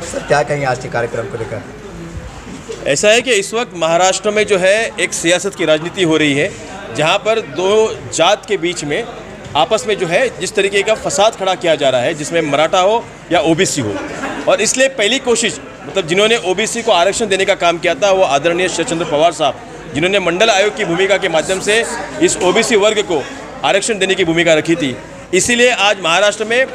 Sir क्या कहेंगे आज के कार्यक्रम को लेकर? ऐसा है कि इस वक्त महाराष्ट्र में जो है एक सियासत की राजनीति हो रही है, जहां पर दो जात के बीच में आपस में जो है जिस तरीके का फसाद खड़ा किया जा रहा है, जिसमें मराठा हो या ओबीसी हो। और इसलिए पहली कोशिश मतलब जिन्होंने ओबीसी को आरक्षण देने का काम किया था वो आदरणीय शरद चंद्र पवार साहब, जिन्होंने मंडल आयोग की भूमिका के माध्यम से इस ओबीसी वर्ग को आरक्षण देने की भूमिका रखी थी। इसीलिए आज महाराष्ट्र में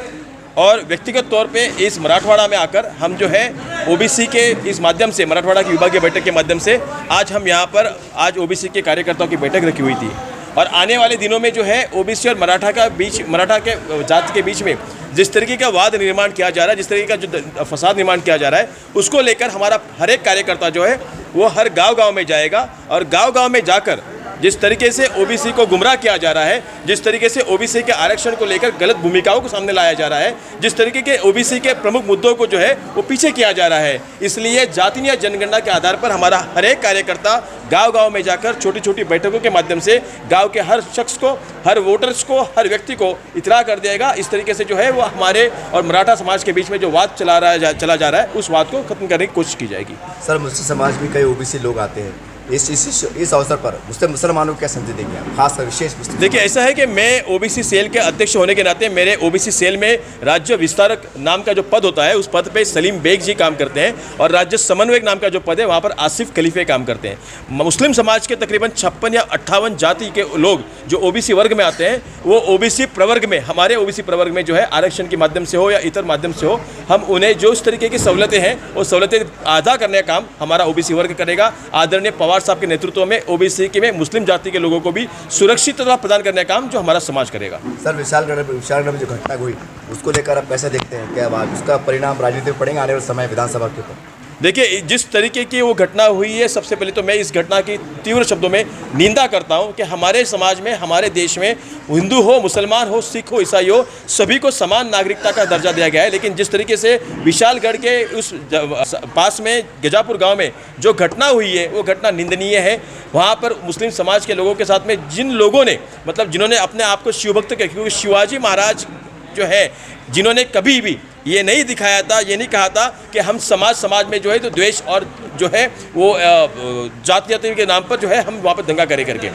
और व्यक्तिगत तौर पे इस मराठवाड़ा में आकर हम जो है ओबीसी के इस माध्यम से, मराठवाड़ा की विभागीय बैठक के माध्यम से आज हम यहाँ पर आज ओबीसी के कार्यकर्ताओं की बैठक रखी हुई थी। और आने वाले दिनों में जो है ओबीसी और मराठा के जाति के बीच में जिस तरीके का वाद निर्माण किया जा रहा है, जिस तरीके का जो फसाद निर्माण किया जा रहा है, उसको लेकर हमारा हर एक कार्यकर्ता जो है वो हर गांव-गांव में जाएगा और गांव-गांव में जाकर जिस तरीके से ओबीसी को गुमराह किया जा रहा है, जिस तरीके से ओबीसी के आरक्षण को लेकर गलत भूमिकाओं को सामने लाया जा रहा है, जिस तरीके के ओबीसी के प्रमुख मुद्दों को जो है वो पीछे किया जा रहा है, इसलिए जातीय जनगणना के आधार पर हमारा हर एक कार्यकर्ता गांव-गांव में जाकर छोटी छोटी बैठकों के माध्यम से गांव के हर शख्स को, हर वोटर्स को, हर व्यक्ति को इतला कर देगा। इस तरीके से जो है वो हमारे और मराठा समाज के बीच में जो वाद चला जा रहा है उस वाद को खत्म करने की कोशिश की जाएगी। सर मुस्लिम समाज में कई ओबीसी लोग आते हैं, इस अवसर पर मुसलमानों को क्या संदेश देंगे आप, खासकर विशेष? देखिए ऐसा है कि मैं ओबीसी सेल के अध्यक्ष होने के नाते मेरे ओबीसी सेल में राज्य विस्तारक नाम का जो पद होता है उस पद पे सलीम बेग जी काम करते हैं और राज्य समन्वयक नाम का जो पद है वहाँ पर आसिफ खलीफे काम करते हैं। मुस्लिम समाज के तकरीबन 56 या 58 जाति के लोग जो ओबीसी वर्ग में आते हैं वो ओबीसी प्रवर्ग में, हमारे ओबीसी प्रवर्ग में जो है आरक्षण के माध्यम से हो या इतर माध्यम से हो, हम उन्हें जो इस तरीके की सहूलतें हैं वो सहूलतें अदा करने का काम हमारा ओबीसी वर्ग करेगा। आदरणीय पवार साहब के नेतृत्व में ओबीसी के में मुस्लिम जाति के लोगों को भी सुरक्षितता प्रदान करने का काम जो हमारा समाज करेगा। सर विशालगढ़ में जो घटना हुई उसको लेकर आप कैसे देखते हैं, क्या बात उसका परिणाम राजनीति में पड़ेंगे आने वाले समय विधानसभा के ऊपर? देखिए जिस तरीके की वो घटना हुई है, सबसे पहले तो मैं इस घटना की तीव्र शब्दों में निंदा करता हूं कि हमारे समाज में, हमारे देश में हिंदू हो, मुसलमान हो, सिख हो, ईसाई हो, सभी को समान नागरिकता का दर्जा दिया गया है। लेकिन जिस तरीके से विशालगढ़ के उस पास में गजापुर गांव में जो घटना हुई है वो घटना निंदनीय है। वहाँ पर मुस्लिम समाज के लोगों के साथ में जिन लोगों ने मतलब जिन्होंने अपने आप को शिवभक्त किया, क्योंकि शिवाजी महाराज जो है जिन्होंने कभी भी ये नहीं दिखाया था, ये नहीं कहा था कि हम समाज में जो है तो द्वेष और जो है वो जाति के नाम पर जो है हम वहाँ पर दंगा करे करके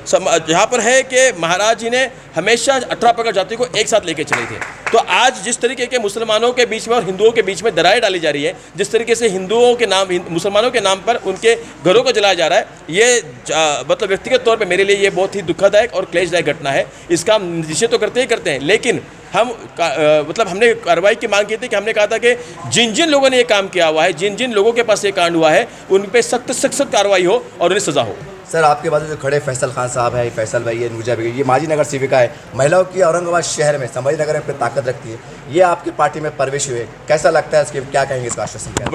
जहाँ पर है कि महाराज जी ने हमेशा 18 प्रकार जाति को एक साथ लेके चले थे। तो आज जिस तरीके के मुसलमानों के बीच में और हिंदुओं के बीच में दरारें डाली जा रही है, जिस तरीके से हिंदुओं के नाम, मुसलमानों के नाम पर उनके घरों को जलाया जा रहा है, ये मतलब व्यक्तिगत तौर पे मेरे लिए ये बहुत ही दुखदायक और क्लेशदायक घटना है। इसका हम निषेध तो करते हैं, लेकिन हम मतलब हमने कार्रवाई की मांग की थी कि हमने कहा था कि जिन जिन लोगों ने ये काम किया हुआ है, जिन जिन लोगों के पास ये कांड हुआ है, उन पर सख्त कार्रवाई हो और उन्हें सजा हो। सर आपके बाद जो खड़े फैसल खान साहब है, फैसल भाई है, नूजा बेगम, ये माजी नगर सेविका है, महिलाओं की औरंगाबाद शहर में, संभाजी नगर में अपनी ताकत रखती है, ये आपकी पार्टी में प्रवेश हुए, कैसा लगता है इसके, क्या कहेंगे इसका आश्वासन?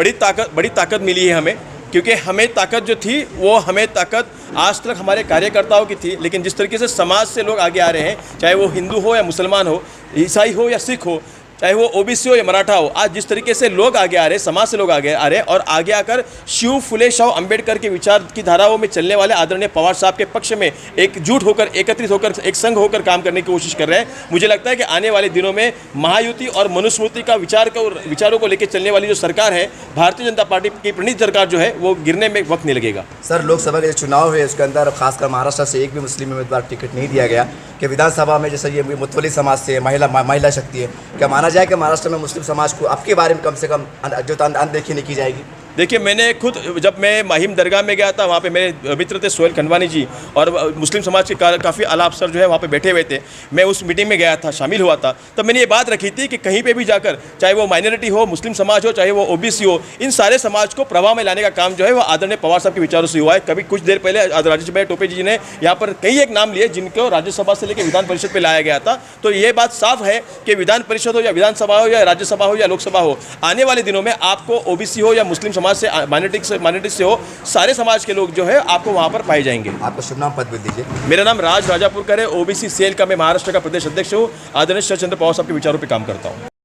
बड़ी ताकत मिली है हमें, क्योंकि हमें ताकत जो थी वो हमें ताकत आज तक हमारे कार्यकर्ताओं की थी, लेकिन जिस तरीके से समाज से लोग आगे आ रहे हैं, चाहे वो हिंदू हो या मुसलमान हो, ईसाई हो या सिख हो, चाहे वो ओबीसी हो या मराठा हो, आज जिस तरीके से लोग आगे आ रहे हैं, समाज से लोग आगे आ रहे हैं और आगे आकर शिव फुले शाह अम्बेडकर के विचार की धाराओं में चलने वाले आदरणीय पवार साहब के पक्ष में एकजुट होकर, एकत्रित होकर, एक संघ होकर काम करने की कोशिश कर रहे हैं। मुझे लगता है कि आने वाले दिनों में महायुति और मनुस्मृति का विचारों को लेकर चलने वाली जो सरकार है, भारतीय जनता पार्टी की प्रणीत सरकार जो है, वो गिरने में वक्त नहीं लगेगा। सर लोकसभा के चुनाव हुए उसके अंदर खासकर महाराष्ट्र से एक भी मुस्लिम उम्मीदवार टिकट नहीं दिया गया, कि विधानसभा में जैसे ये मुतवली समाज से महिला शक्ति है, क्या माना जाए कि महाराष्ट्र में मुस्लिम समाज को आपके बारे में कम से कम जो अनदेखी नहीं की जाएगी? देखिए मैंने खुद जब मैं माहिम दरगाह में गया था, वहाँ पे मेरे मित्र थे सोहेल खंडवानी जी और मुस्लिम समाज के काफ़ी आला अफसर जो है वहाँ पे बैठे हुए थे। मैं उस मीटिंग में गया था, शामिल हुआ था, तब मैंने ये बात रखी थी कि कहीं पे भी जाकर, चाहे वो माइनॉरिटी हो, मुस्लिम समाज हो, चाहे वो ओबीसी हो, इन सारे समाज को प्रभाव में लाने का काम जो है वो आदरणीय पवार साहब के विचारों से हुआ है। कभी कुछ देर पहले राजेश भाई टोपे जी ने यहाँ पर कई एक नाम लिए जिनको राज्यसभा से लेकर विधान परिषद पर लाया गया था। तो ये बात साफ है कि विधान परिषद हो या विधानसभा हो या राज्यसभा हो या लोकसभा हो, आने वाले दिनों में आपको ओबीसी हो या मुस्लिम समाज से माइनॉरिटी से हो, सारे समाज के लोग जो है आपको वहां पर पाए जाएंगे। आपका शुभ नाम, पद भी दीजिए। मेरा नाम राज राजापुरकर है, ओबीसी सेल का मैं महाराष्ट्र का प्रदेश अध्यक्ष हूँ। आदरणीय शरद चंद्र पवार साहब के विचारों पर काम करता हूँ।